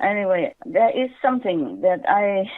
Anyway, there is something that I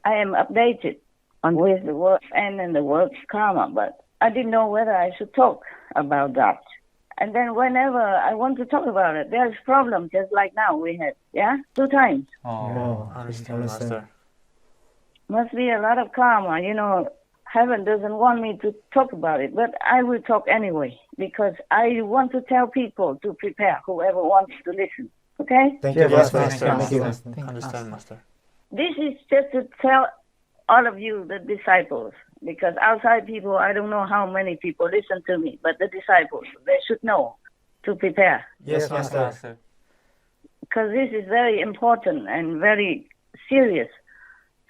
am updated on with the word and the word karma, but I didn't know whether I should talk about that. And then whenever I want to talk about it, there's problem, just like now we had, 2 times. Oh, understand, Master. Must be a lot of karma, Heaven doesn't want me to talk about it, but I will talk anyway, because I want to tell people to prepare, whoever wants to listen. Okay? Thank you, Yes, Master. Master. Thank you. Understand, Master. This is just to tell all of you, the disciples, because outside people, I don't know how many people listen to me, but the disciples, they should know to prepare. Yes, Master. Because this is very important and very serious.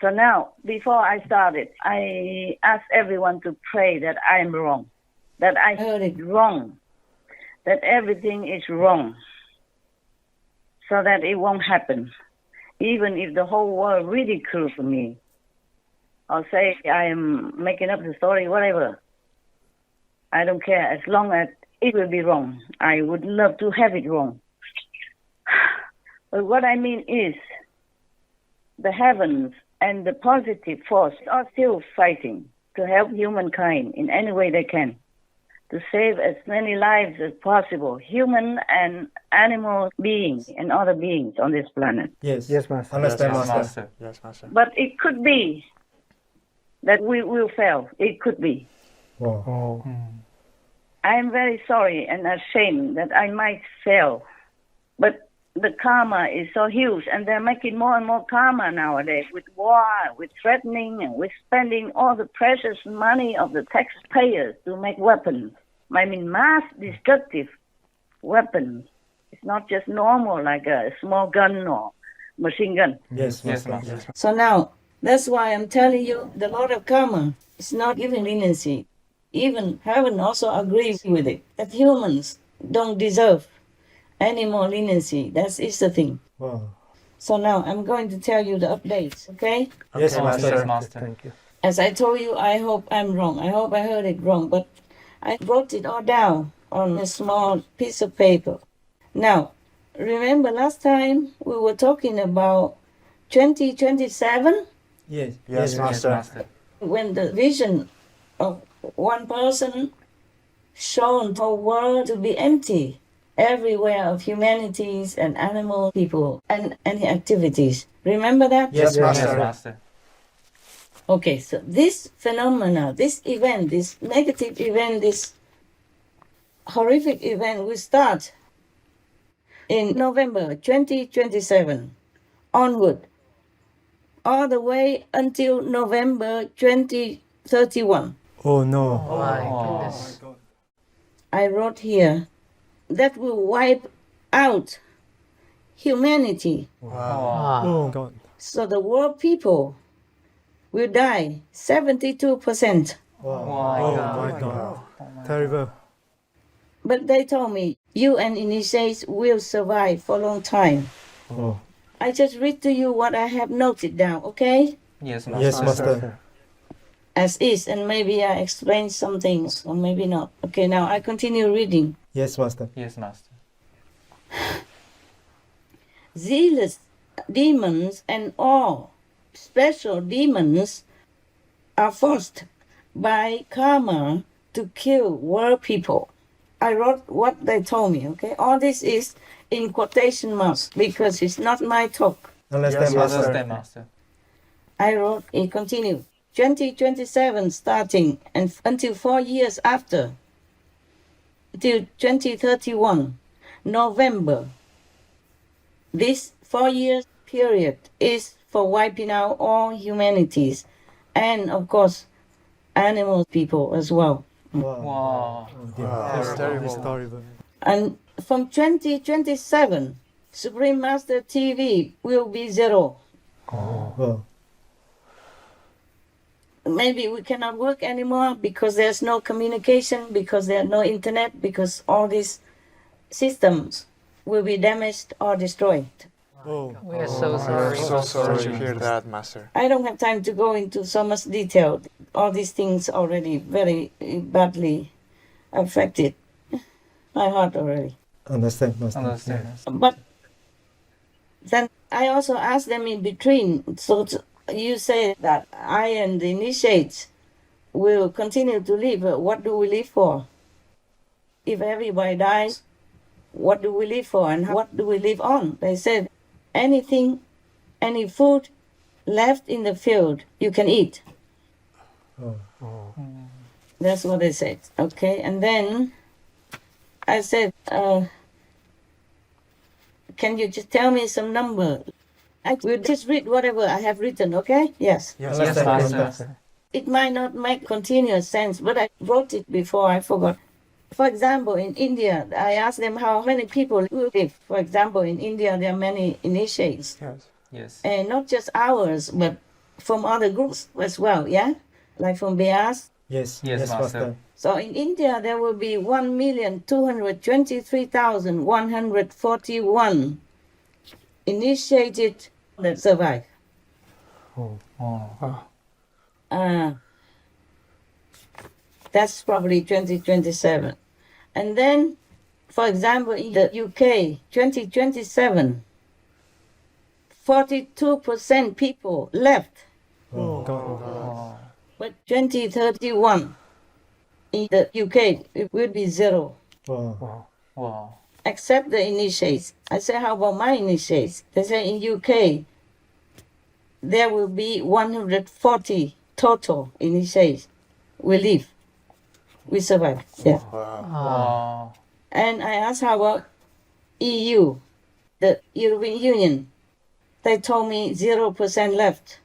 So now, before I started, I asked everyone to pray that I am wrong, that I heard it wrong, that everything is wrong, so that it won't happen. Even if the whole world ridicules me, or say I am making up the story, whatever. I don't care, as long as it will be wrong. I would love to have it wrong. But what I mean is, the heavens and the positive force are still fighting to help humankind in any way they can, to save as many lives as possible, human and animal beings and other beings on this planet. Yes, Master. Understand, Yes, Master. Master. Yes, Master. But it could be that we will fail. It could be. Wow. I am very sorry and ashamed that I might fail. But the karma is so huge, and they're making more and more karma nowadays with war, with threatening, and with spending all the precious money of the taxpayers to make weapons. I mean, mass destructive weapons. It's not just normal like a small gun or machine gun. Yes, Yes, Master. Master. So now, that's why I'm telling you, the Lord of Karma is not giving leniency. Even heaven also agrees with it, that humans don't deserve any more leniency. That is the thing. Wow. So now, I'm going to tell you the updates, okay? Yes, Okay, Master. Yes, Master. Thank you. As I told you, I hope I'm wrong. I hope I heard it wrong, but I wrote it all down on a small piece of paper. Now, remember last time we were talking about 2027? Yes, Yes, Master. When the vision of one person shown the whole world to be empty, everywhere of humanities and animal people and any activities. Remember that? Yes, Yes, Master. Master. Okay, so this phenomena, this event, this negative event, this horrific event will start in November 2027 onward, all the way until November 2031. Oh no. My Oh. goodness. I wrote here that will wipe out humanity. Wow. Oh God. So the world people will die 72%. Wow. Oh my God. Terrible. But they told me, you and initiates will survive for a long time. Oh. I just read to you what I have noted down, okay? Yes, Master. Yes, Master. As is, and maybe I explain some things, or maybe not. Okay, now I continue reading. Yes, Master. Yes, Master. Zealous demons and all special demons are forced by karma to kill world people. I wrote what they told me, okay? All this is in quotation marks because it's not my talk. Understand, Yes, Master. Understand, Master. I wrote, it continued. 2027 starting and until 4 years after, till 2031, November. This 4 years period is for wiping out all humanities and, of course, animal people as well. Wow. Wow. That's terrible. It's terrible. And from 2027, Supreme Master TV will be zero. Wow. Maybe we cannot work anymore because there's no communication, because there's no internet, because all these systems will be damaged or destroyed. Oh. We are so We're sorry. so sorry to hear that, Master. I don't have time to go into so much detail. All these things already very badly affected my heart already. Understand, Master. Understand. But Then I also asked them in between, so you say that I and the initiates will continue to live. What do we live for? If everybody dies, what do we live for and what do we live on? They said, anything, any food left in the field, you can eat. That's what they said. Okay, and then I said, can you just tell me some number? I will just read whatever I have written, okay? Yes. Yes, Yes, Master. It might not make continuous sense, but I wrote it before, I forgot. For example, in India, I asked them how many people will live. For example, in India, there are many initiates. Yes. Yes. And not just ours, but from other groups as well, yeah? Like from Beas. Yes, Yes, yes, Master. Master. So in India, there will be 1,223,141 initiated that survive. Oh. That's probably 2027. And then, for example, in the UK, 2027, 42% people left. Oh, God. But 2031, in the UK, it will be zero, Wow. Wow. except the initiates. I say, how about my initiates? They say in UK, there will be 140 total initiates. We live. We survive. Yeah. Wow. And I asked how about EU, the European Union. They told me 0% left.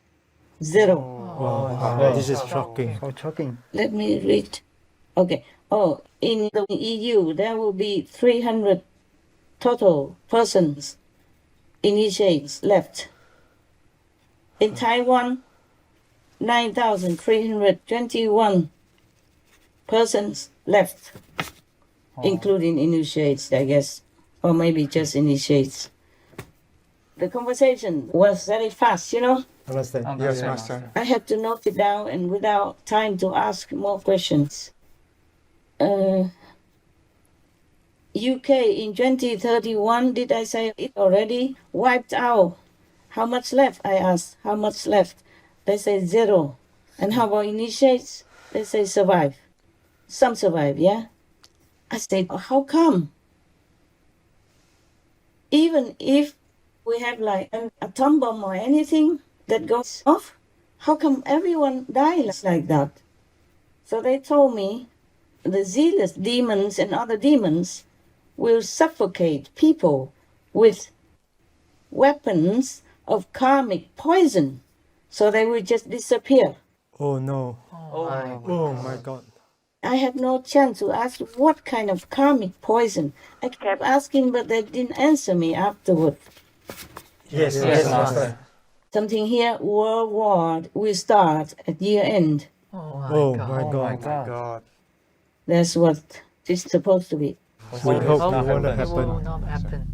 Zero. Wow. This is shocking. So shocking. Let me read. Okay. Oh, in the EU, there will be 300 total persons, initiates left. In Taiwan, 9,321 persons left, including initiates, I guess, or maybe just initiates. The conversation was very fast, you know. Understand? Yes, Master. I had to note it down and without time to ask more questions. UK in 2031, did I say it already? Wiped out. How much left? I asked. How much left? They say zero. And how about initiates? They say survive. Some survive, yeah? I said, how come? Even if we have like an atom bomb or anything that goes off, how come everyone dies like that? So they told me the zealous demons and other demons will suffocate people with weapons of karmic poison, so they will just disappear. Oh, no. Oh my Oh, my God. I had no chance to ask what kind of karmic poison. I kept asking, but they didn't answer me afterward. Yes, Yes, Master. Something here, World War will start at year end. Oh, my God. God. That's what it's supposed to be. We hope it won't It will happen. not happen.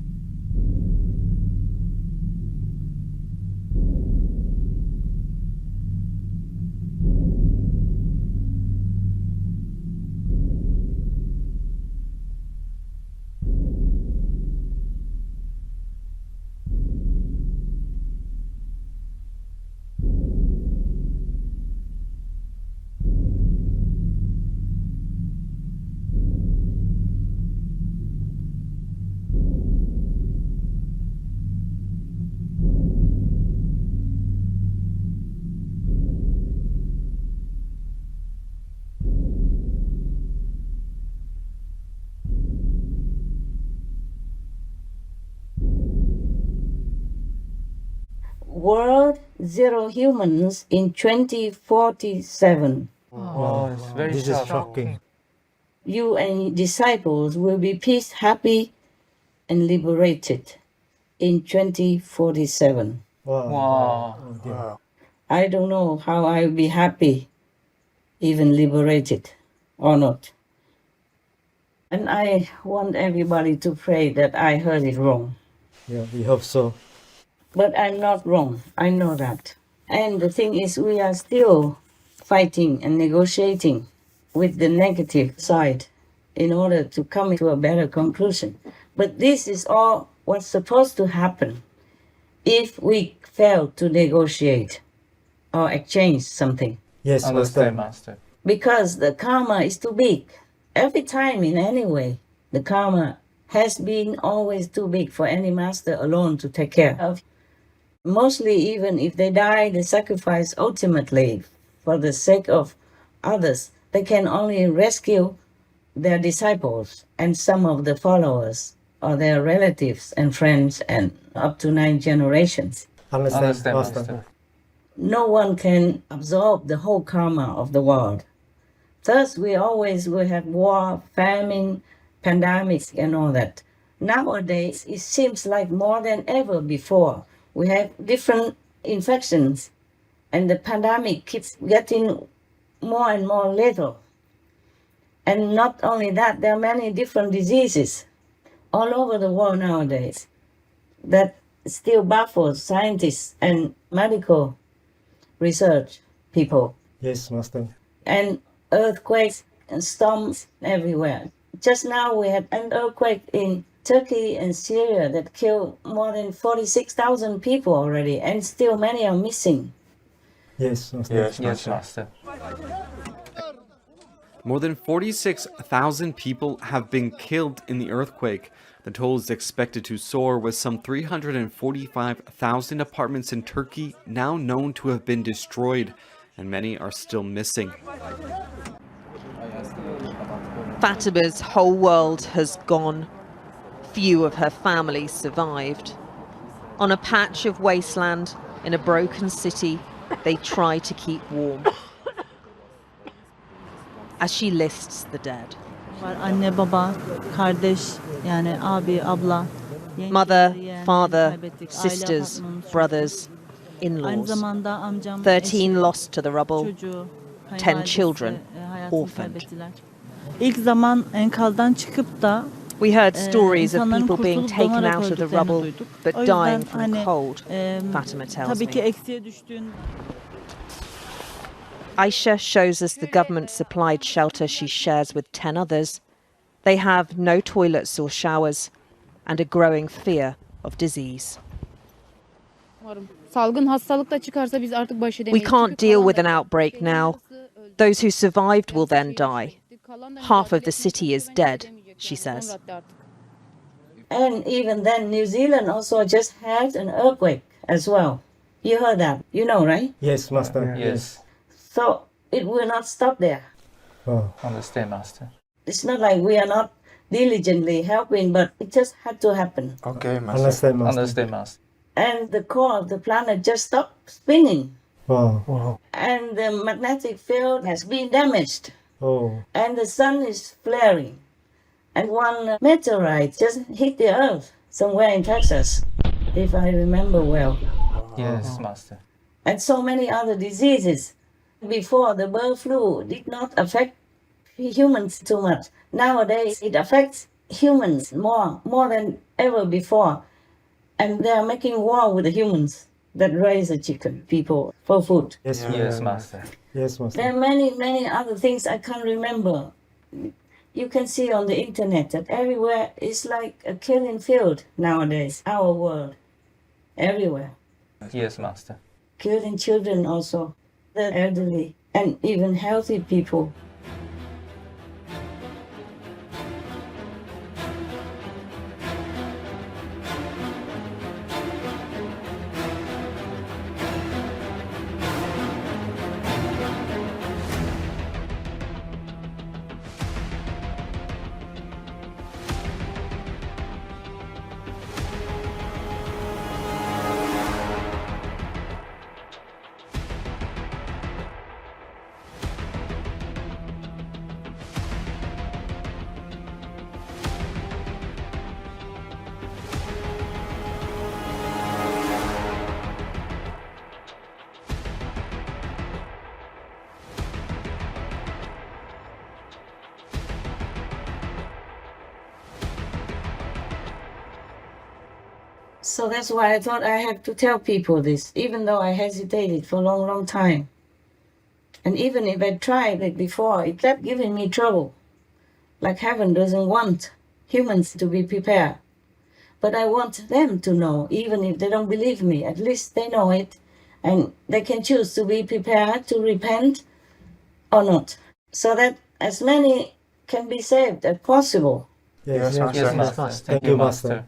World Zero Humans in 2047. Wow. It's very This is shocking. shocking. You and disciples will be peace, happy, and liberated in 2047. Wow. Wow. Oh, dear. Wow. I don't know how I'll be happy, even liberated or not. And I want everybody to pray that I heard it wrong. Yeah, we hope so. But I'm not wrong. I know that. And the thing is, we are still fighting and negotiating with the negative side in order to come to a better conclusion. But this is all what's supposed to happen. if we fail to negotiate or exchange something. Yes, Understand, Master. Master. Because the karma is too big. Every time in any way, the karma has been always too big for any master alone to take care of. Mostly, even if they die, they sacrifice ultimately for the sake of others. They can only rescue their disciples and some of the followers or their relatives and friends and up to 9 generations. Understand, Master. Master. No one can absorb the whole karma of the world. Thus, we always will have war, famine, pandemics, and all that. Nowadays, it seems like more than ever before, we have different infections, and the pandemic keeps getting more and more lethal. And not only that, there are many different diseases all over the world nowadays that still baffles scientists and medical research people. Yes, Master. And earthquakes and storms everywhere. Just now we had an earthquake in Turkey and Syria that killed more than 46,000 people already, and still many are missing. Yes, Master. Yes, Yes, Master. Master. More than 46,000 people have been killed in the earthquake. The toll is expected to soar, with some 345,000 apartments in Turkey now known to have been destroyed, and many are still missing. Fatima's whole world has gone. Few of her family survived. On a patch of wasteland in a broken city, they try to keep warm. As she lists the dead. Anne, baba, kardeş, yani abi, abla. Mother, father, sisters, brothers, in-laws. 13 lost to the rubble, 10 children orphaned. İlk zaman enkazdan çıkıp da We heard stories of insanların people being kurtulup taken donarak out of the öldüklerini rubble, duyduk. but O yüzden dying from hani, cold, Fatima tells tabii ki me. eksiğe düştüğün Aisha shows us the government-supplied shelter she shares with 10 others. They have no toilets or showers and a growing fear of disease. Salgın hastalık da çıkarsa biz artık baş We edemeyiz. can't deal with an outbreak now. Those who survived will then die. Half of the city is dead, she says. And even then, New Zealand also just had an earthquake as well. You heard that, you know, right? Yes, Master. Yes. So it will not stop there. Oh. Understand, Master. It's not like we are not diligently helping, but it just had to happen. Okay, Master. Understand, Master. Understand, Master. And the core of the planet just stopped spinning. Wow. Wow. And the magnetic field has been damaged. Oh. And the sun is flaring. And one meteorite just hit the earth somewhere in Texas, if I remember well. Yes, Master. And so many other diseases. Before, the bird flu did not affect humans too much. Nowadays, it affects humans more than ever before. And they are making war with the humans that raise the chicken people for food. Yes, Yes, Master. Yes, Master. There are many, many other things I can't remember. You can see on the internet that everywhere is like a killing field nowadays, our world. Everywhere. Yes, Master. Killing children also, the elderly, and even healthy people. So that's why I thought I had to tell people this, even though I hesitated for a long, long time. And even if I tried it before, it kept giving me trouble. Like heaven doesn't want humans to be prepared. But I want them to know, even if they don't believe me, at least they know it, and they can choose to be prepared to repent or not, so that as many can be saved as possible. Yes, Yes, Yes, Master. Master. Thank you, Master.